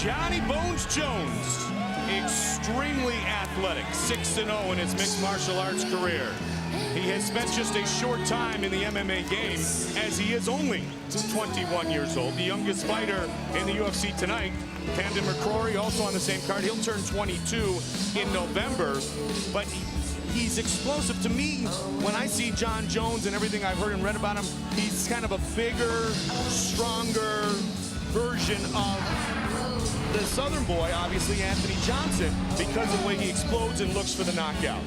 Johnny Bones Jones, extremely athletic, 6-0 in his mixed martial arts career. He has spent just a short time in the MMA game, as he is only 21 years old. The youngest fighter in the UFC tonight, Camden McCrory, also on the same card. He'll turn 22 in November, but he's explosive. To me, when I see John Jones and everything I've heard and read about him, he's kind of a bigger, stronger version of the Southern boy, obviously, Anthony Johnson, because of the way he explodes and looks for the knockout.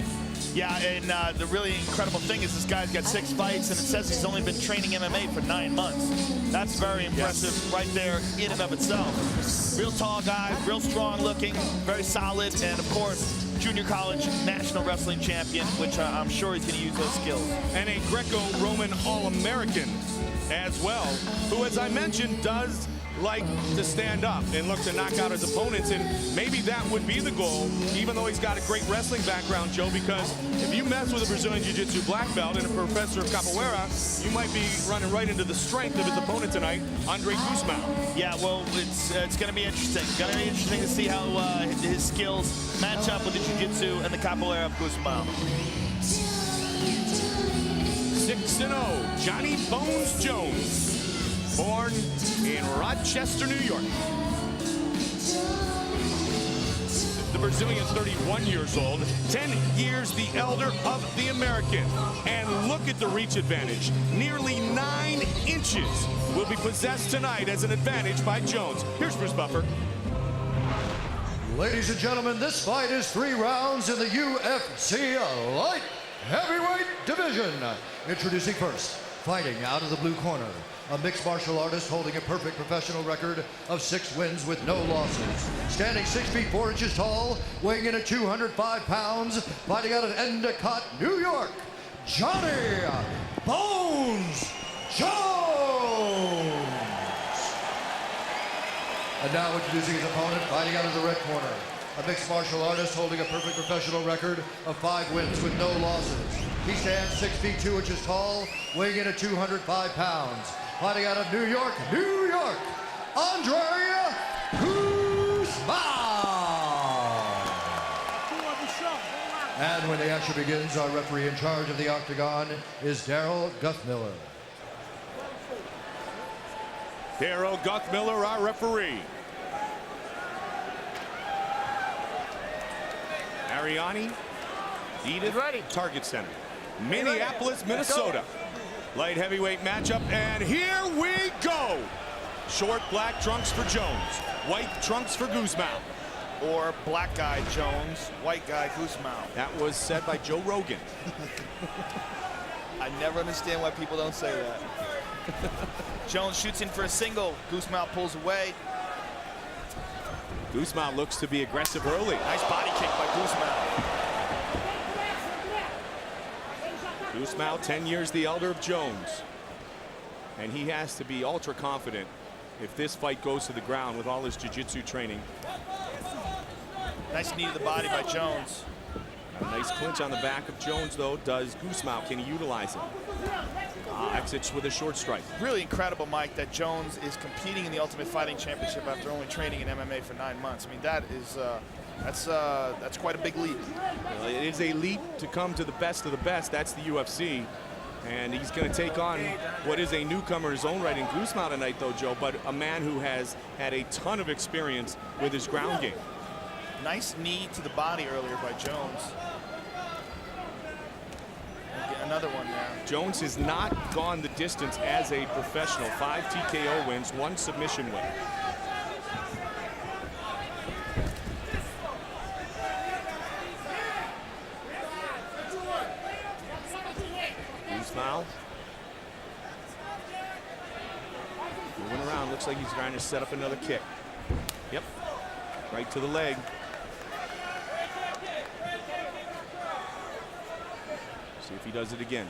Yeah, and the really incredible thing is this guy's got 6 fights, and it says he's only been training MMA for 9 months. That's very impressive right there in and of itself. Real tall guy, real strong looking, very solid, and of course, junior college national wrestling champion, which I'm sure he's going to use those skills. And a Greco-Roman All-American as well, who, as I mentioned, does like to stand up and look to knock out his opponents, and maybe that would be the goal, even though he's got a great wrestling background, Joe, because if you mess with a Brazilian Jiu-Jitsu black belt and a professor of capoeira, you might be running right into the strength of his opponent tonight, Andre Gusmao. Yeah, well, it's going to be interesting. Going to be interesting to see how his skills match up with the Jiu-Jitsu and the capoeira of Gusmao. 6-0, Johnny Bones Jones. Born in Rochester, New York. The Brazilian, 31 years old, 10 years the elder of the American. And look at the reach advantage. Nearly 9 inches will be possessed tonight as an advantage by Jones. Here's Bruce Buffer. Ladies and gentlemen, this fight is 3 rounds in the UFC light heavyweight division. Introducing first, fighting out of the blue corner, a mixed martial artist holding a perfect professional record of 6 wins with no losses. Standing 6 feet 4 inches tall, weighing in at 205 pounds, fighting out of Endicott, New York, Johnny Bones Jones. And now introducing his opponent, fighting out of the red corner, a mixed martial artist holding a perfect professional record of 5 wins with no losses. He stands 6 feet 2 inches tall, weighing in at 205 pounds. Fighting out of New York, Andre Gusmao. And when the action begins, our referee in charge of the octagon is Daryl Guthmiller. Daryl Guthmiller, our referee. Ariani, Edith, ready. Target Center, Minneapolis, Minnesota. Light heavyweight matchup, and here we go. Short black trunks for Jones, white trunks for Gusmao. Or black guy Jones, white guy Gusmao. That was said by Joe Rogan. I never understand why people don't say that. Jones shoots in for a single. Gusmao pulls away. Gusmao looks to be aggressive early. Nice body kick by Gusmao. Gusmao, 10 years the elder of Jones. And he has to be ultra confident if this fight goes to the ground with all his jiu-jitsu training. Nice knee to the body by Jones. A nice clinch on the back of Jones, though. Does Gusmao, can he utilize it? Exits with a short strike. Really incredible, Mike, that Jones is competing in the Ultimate Fighting Championship after only training in MMA for 9 months. I mean, that is that's quite a big leap. Well, it is a leap to come to the best of the best. That's the UFC. And he's going to take on what is a newcomer in his own right in Gusmao tonight, though, Joe, but a man who has had a ton of experience with his ground game. Nice knee to the body earlier by Jones. Another one there. Jones has not gone the distance as a professional. 5 TKO wins, 1 submission win. Gusmao moving around. Looks like he's trying to set up another kick. Yep, right to the leg. See if he does it again.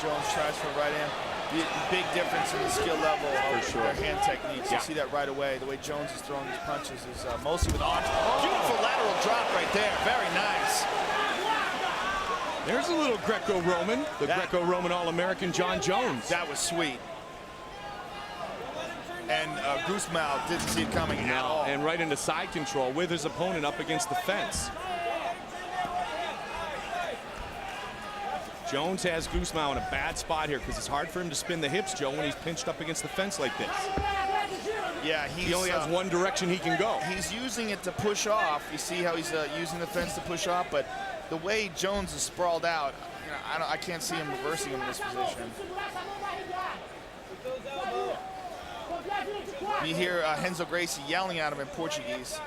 Jones tries for right hand. The big difference in the skill level of their hand techniques. Yeah. You see that right away. The way Jones is throwing his punches is mostly with arms. Beautiful lateral drop right there. Very nice. There's a little Greco-Roman, the Greco-Roman All-American John Jones. That was sweet. And Gusmao didn't see it coming at all. And right into side control with his opponent up against the fence. Jones has Gusmao in a bad spot here because it's hard for him to spin the hips, Joe, when he's pinched up against the fence like this. Yeah, he only has one direction he can go. He's using it to push off. You see how he's using the fence to push off, but the way Jones is sprawled out, you know, I can't see him reversing him in this position. You hear Renzo Gracie yelling at him in Portuguese.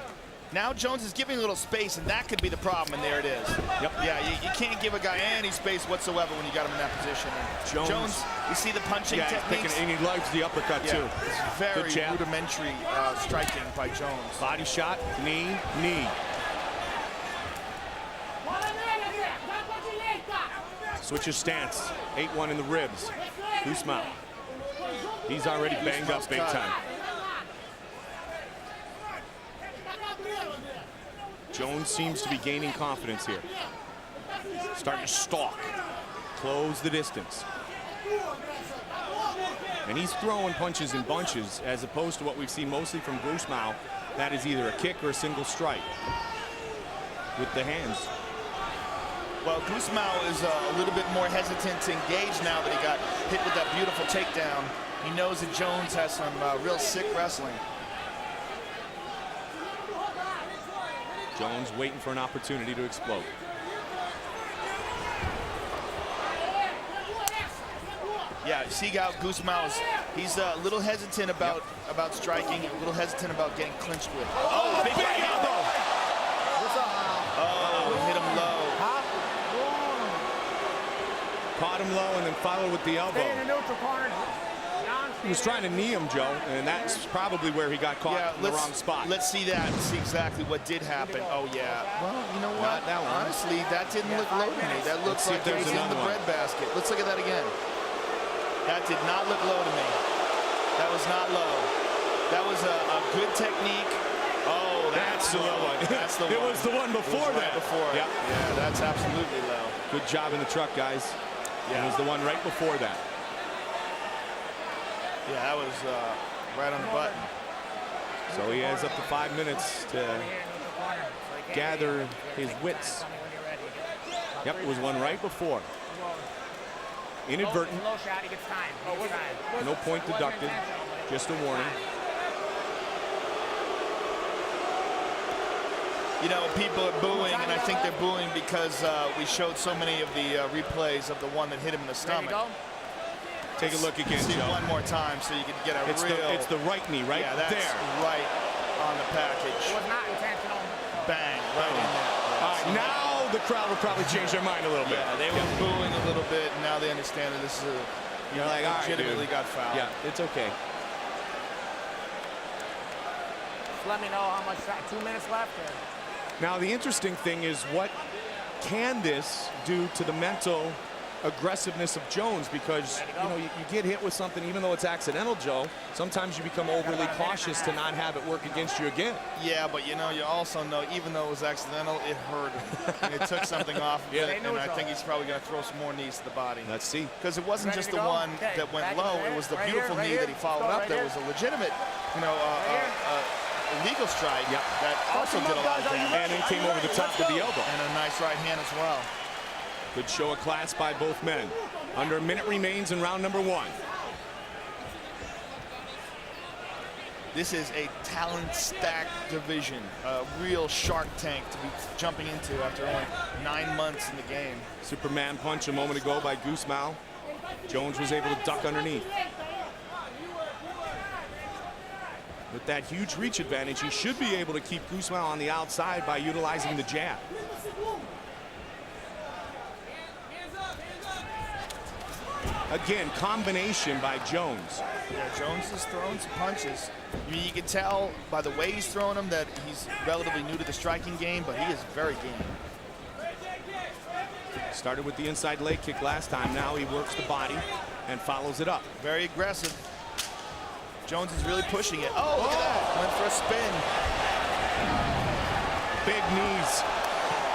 Now Jones is giving a little space, and that could be the problem, and there it is. Yep. Yeah, you can't give a guy any space whatsoever when you got him in that position. And Jones, you see the punching techniques? And he likes the uppercut, too. It's very rudimentary striking by Jones. Body shot, knee, knee. Switches stance, 8-1 in the ribs. Gusmao. He's already banged up big time. Jones seems to be gaining confidence here. Starting to stalk, close the distance. And he's throwing punches in bunches as opposed to what we've seen mostly from Gusmao. That is either a kick or a single strike with the hands. Well, Gusmao is a little bit more hesitant to engage now that he got hit with that beautiful takedown. He knows that Jones has some real sick wrestling. Jones waiting for an opportunity to explode. Yeah, see how Gusmao is, he's a little hesitant about striking, a little hesitant about getting clinched with. Oh, big elbow! Oh, hit him low. Caught him low and then followed with the elbow. He was trying to knee him, Joe, and that's probably where he got caught in the wrong spot. Let's see that and see exactly what did happen. Oh, yeah. Well, you know what? Honestly, that didn't look low to me. That looks like it was in the breadbasket. Let's look at that again. That did not look low to me. That was not low. That was a good technique. Oh, that's the one. That's the one. It was the one before that. Yeah, that's absolutely low. Good job in the truck, guys. Yeah. It was the one right before that. Yeah, that was right on the button. So he has up to 5 minutes to gather his wits. Yep, it was one right before. Inadvertent. No point deducted, just a warning. You know, people are booing, and I think they're booing because we showed so many of the replays of the one that hit him in the stomach. Take a look again, see Joe. One more time so you can get a it's the right knee, right? Yeah, that's right on the package. It was not intentional. Bang, right in there. All right, now the crowd will probably change their mind a little bit. Yeah, they were booing a little bit, and now they understand that this is You're like, legitimately got fouled. Yeah, it's okay. Just let me know how much 2 minutes left. Now, the interesting thing is, what can this do to the mental aggressiveness of Jones? Because you know you get hit with something, even though it's accidental, Joe. Sometimes you become overly cautious to not have it work against you again. Yeah, but you know, you also know, even though it was accidental, it hurt him. It took something off of it, and I think he's probably going to throw some more knees to the body. Let's see. Because it wasn't just the one that went low; it was the beautiful knee that he followed up. That was a legitimate, you know, illegal strike that also did a lot of damage. And then came over the top of the elbow. And a nice right hand as well. Good show of class by both men. Under a minute remains in round number 1. This is a talent-stacked division, a real Shark Tank to be jumping into after only 9 months in the game. Superman punch a moment ago by Gusmao. Jones was able to duck underneath. With that huge reach advantage, he should be able to keep Gusmao on the outside by utilizing the jab. Again, combination by Jones. Yeah, Jones is throwing some punches. I mean, you can tell by the way he's throwing them that he's relatively new to the striking game, but he is very game. Started with the inside leg kick last time. Now he works the body and follows it up. Very aggressive. Jones is really pushing it. Oh, look at that. Went for a spin. Big knees.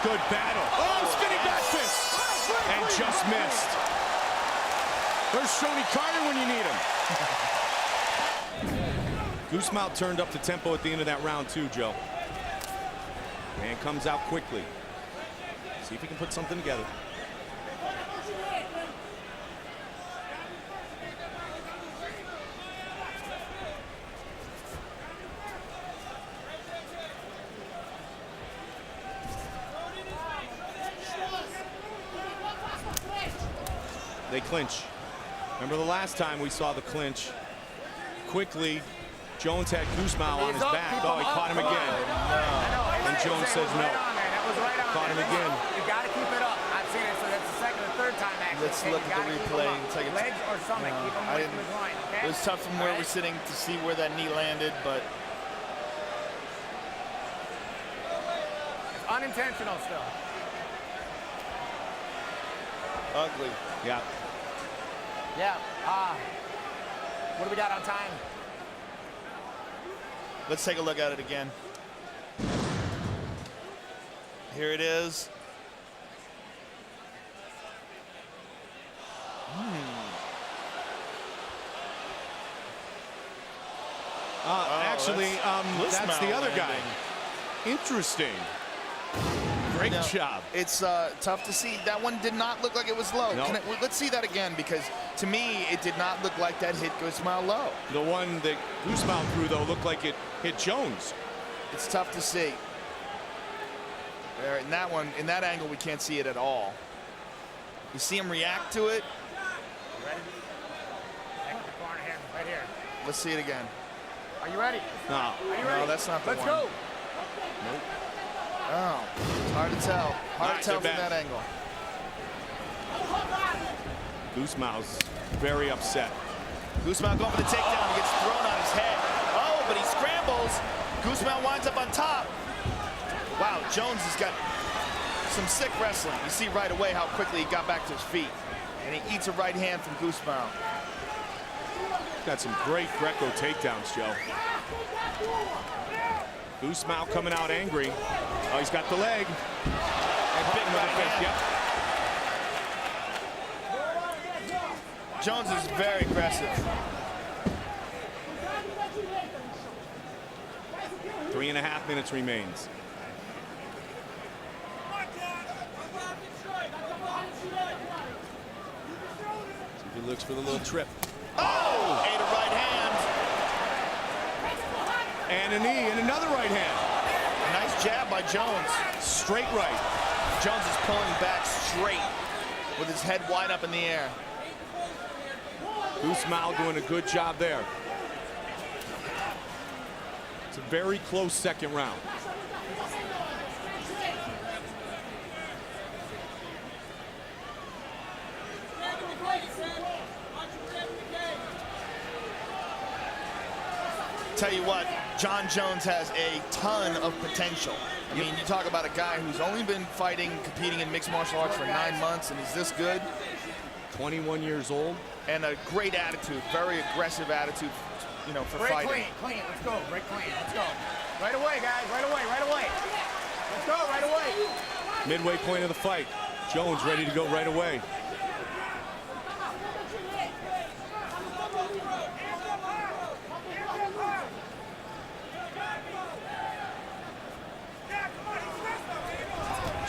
Good battle. Oh, spinning back fist. and just missed. There's Shoney Carter when you need him. Gusmao turned up the tempo at the end of that round too, Joe. Man comes out quickly. See if he can put something together. They clinch. Remember the last time we saw the clinch? Quickly, Jones had Gusmao on his back. Oh, he caught him again. And Jones says no. Caught him again. You got to keep it up. I've seen it, so that's the second or third time actually. Let's look at the replay. Legs or stomach, keep them away from the groin. Okay? It was tough from where we're sitting to see where that knee landed, but It's unintentional still. ugly. Yeah. Yeah. What do we got on time? Let's take a look at it again. Here it is. Actually, that's the other guy. Interesting. Great job. It's tough to see. That one did not look like it was low. No. Let's see that again, because to me, it did not look like that hit Gusmao low. The one that Gusmao threw, though, looked like it hit Jones. It's tough to see. There, in that one, in that angle, we can't see it at all. You see him react to it. Ready? Next to the corner here, right here. Let's see it again. Are you ready? No. Are you ready? No, that's not the Let's one. go. Nope. Oh, it's hard to tell. Hard Right, to tell they're from back. that angle. Gusmao's very upset. Gusmao going for the takedown. He gets thrown on his head. Oh, but he scrambles. Gusmao winds up on top. Wow, Jones has got some sick wrestling. You see right away how quickly he got back to his feet. And he eats a right hand from Gusmao. Got some great Greco takedowns, Joe. Gusmao coming out angry. Oh, he's got the leg. And big right hand. Yep. Jones is very aggressive. 3.5 minutes remains. See if he looks for the little trip. Oh! Ate a right hand. And a knee and another right hand. Nice jab by Jones. Straight right. Jones is pulling back straight with his head wide up in the air. Gusmao doing a good job there. It's a very close second round. Tell you what, John Jones has a ton of potential. I mean, you talk about a guy who's only been competing in mixed martial arts for 9 months, and he's this good. 21 years old. And a great attitude, very aggressive attitude, you know, for Break fighting. clean, let's go. Break clean, let's go. Right away, guys, right away, right away. Let's go, right away. Midway point of the fight. Jones ready to go right away.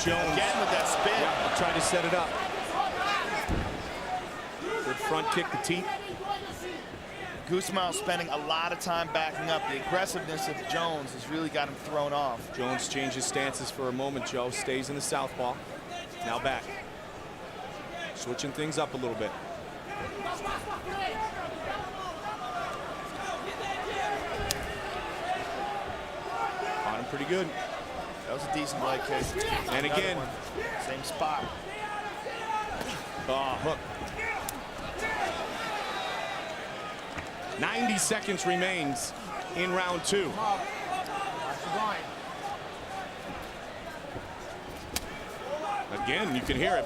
Jones. Again with that spin. Yeah, trying to set it up. Good front kick to teeth. Gusmao spending a lot of time backing up. The aggressiveness of Jones has really got him thrown off. Jones changes stances for a moment, Joe. Stays in the southpaw. Now back. Switching things up a little bit. Caught him pretty good. That was a decent leg kick. And again. Same spot. Oh, hook. 90 seconds remains in round 2. Again, you can hear it.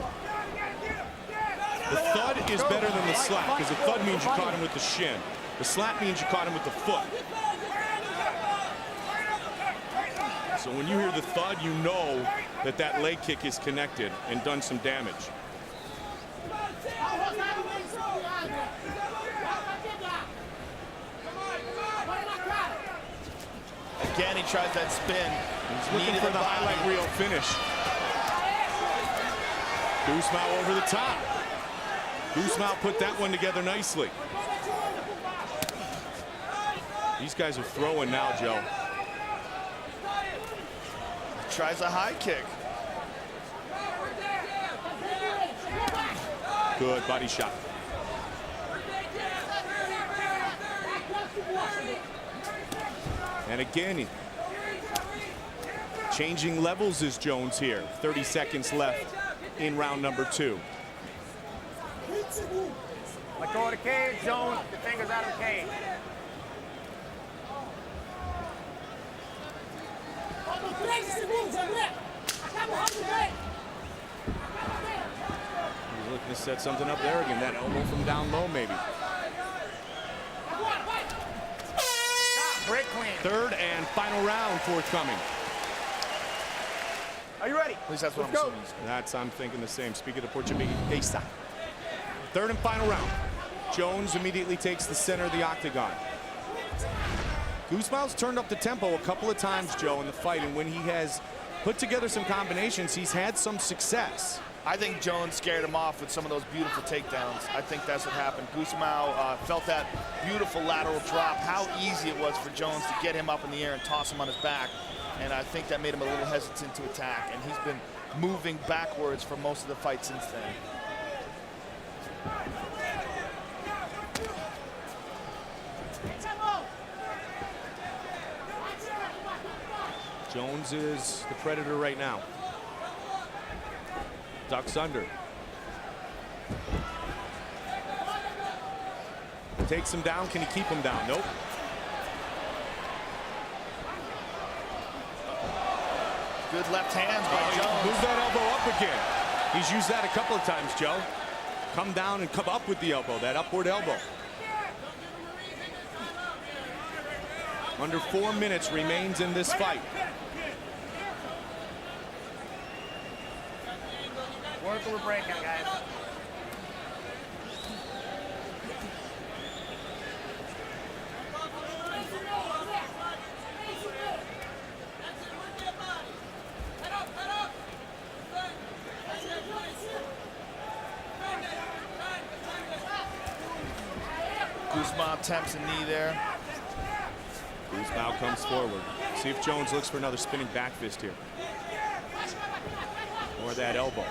The thud is better than the slap, because the thud means you caught him with the shin. The slap means you caught him with the foot. So when you hear the thud, you know that that leg kick is connected and done some damage. he tries that spin. He's looking for the highlight reel finish. Gusmao over the top. Gusmao put that one together nicely. These guys are throwing now, Joe. Tries a high kick. Good body shot. And again, changing levels is Jones here. 30 seconds left in round number 2. Let go of the cage, Jones. Your fingers out of the cage. He's looking to set something up there again. That elbow from down low, maybe. Break clean. Third and final round forthcoming. Are you ready? At least that's what Let's I'm go. That's, I'm thinking the same. Speak of the Portuguese. Third and final round. Jones immediately takes the center of the octagon. Gusmao's turned up the tempo a couple of times, Joe, in the fight, and when he has put together some combinations, he's had some success. I think Jones scared him off with some of those beautiful takedowns. I think that's what happened. Gusmao felt that beautiful lateral drop, how easy it was for Jones to get him up in the air and toss him on his back. And I think that made him a little hesitant to attack. And he's been moving backwards for most of the fight since then. Jones is the predator right now. Ducks under. Takes him down. Can he keep him down? Nope. Good left hands by Jones. Move that elbow up again. He's used that a couple of times, Joe. Come down and come up with the elbow, that upward elbow. Under 4 minutes remains in this fight. Work we're breaking, guys. Gusmao attempts a knee there. Gusmao comes forward. See if Jones looks for another spinning back fist here. Or that elbow.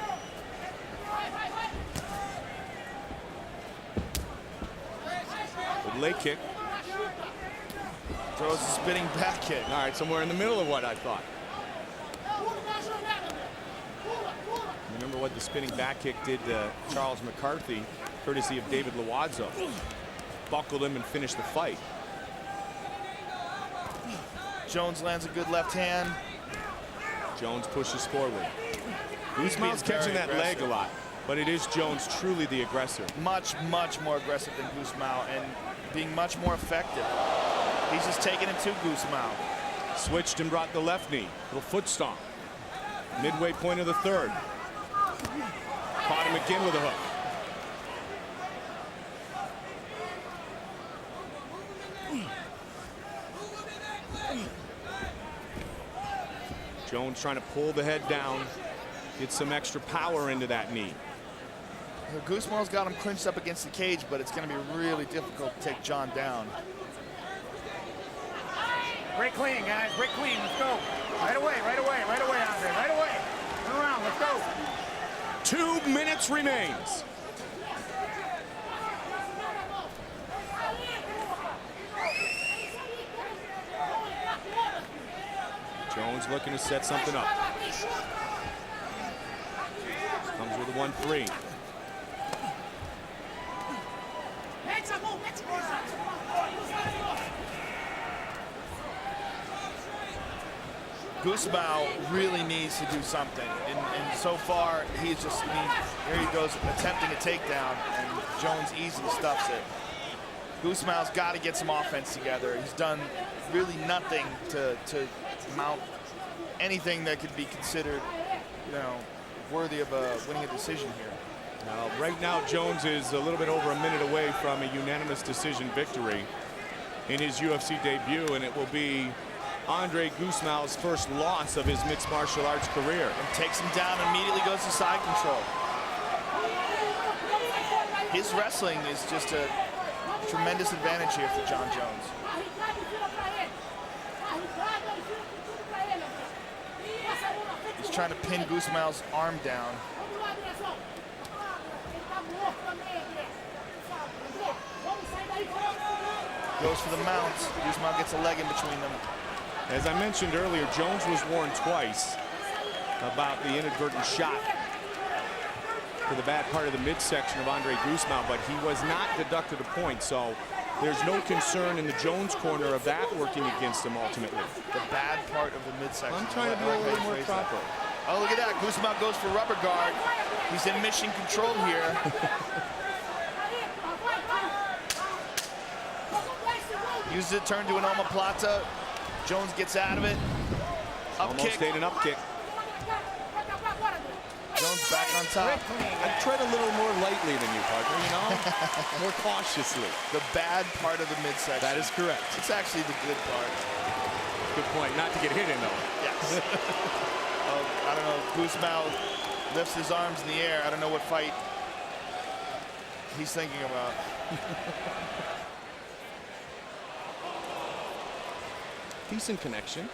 Good leg kick. Throws a spinning back kick. All right, somewhere in the middle of what I thought. Remember what the spinning back kick did to Charles McCarthy, courtesy of David Loazzo. Buckled him and finished the fight. Jones lands a good left hand. Jones pushes forward. Gusmao's catching that leg a lot, but it is Jones truly the aggressor. Much, much more aggressive than Gusmao and being much more effective. He's just taking it to Gusmao. Switched and brought the left knee. Little foot stomp. Midway point of the third. Caught him again with a hook. Jones trying to pull the head down, get some extra power into that knee. Gusmao's got him clinched up against the cage, but it's going to be really difficult to take John down. Break clean, guys. Break clean. Let's go. Right away, right away, right away, Andre. Right away. Turn around. Let's go. 2 minutes remains. Jones looking to set something up. Comes with a 1-3. Gusmao really needs to do something, and so far he's just, here he goes attempting a takedown, and Jones easily stuffs it. Gusmao's got to get some offense together. He's done really nothing to mount anything that could be considered, worthy of winning a decision here. Right now, Jones is a little bit over a minute away from a unanimous decision victory in his UFC debut, and it will be Andre Gusmao's first loss of his mixed martial arts career. And takes him down and immediately goes to side control. His wrestling is just a tremendous advantage here for John Jones. He's trying to pin Gusmao's arm down. Goes for the mount. Gusmao gets a leg in between them. As I mentioned earlier, Jones was warned twice about the inadvertent shot to the bad part of the midsection of Andre Gusmao, but he was not deducted a point, so there's no concern in the Jones corner of that working against him ultimately. The bad part of the midsection. I'm trying to be a little more proper. Oh, look at that. Gusmao goes for rubber guard. He's in mission control here. Uses it, turn to an omoplata. Jones gets out of it. Up Almost kick. ate an up kick. Jones back on top. I tread a little more lightly than you, Parker, you know? More cautiously. The bad part of the midsection. That is correct. It's actually the good part. Good point. Not to get hit in, though. Yes. Oh, I don't know. Gusmao lifts his arms in the air. I don't know what fight he's thinking about. Decent connection.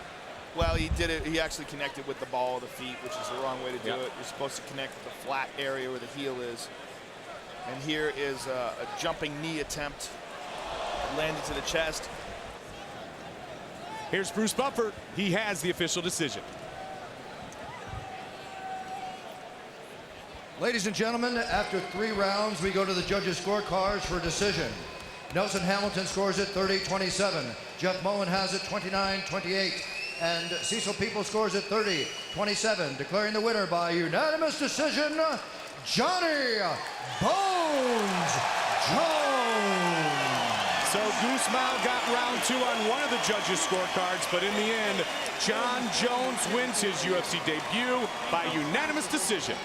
Well, he did it. He actually connected with the ball of the feet, which is the wrong way to do Yep. it. You're supposed to connect with the flat area where the heel is. And here is a jumping knee attempt. Landed to the chest. Here's Bruce Buffer. He has the official decision. Ladies and gentlemen, after 3 rounds, we go to the judges' scorecards for a decision. Nelson Hamilton scores it 30-27. Jeff Moen has it 29-28. And Cecil People scores it 30-27. Declaring the winner by unanimous decision, Johnny Bones Jones. So Gusmao got round 2 on one of the judges' scorecards, but in the end, John Jones wins his UFC debut by unanimous decision.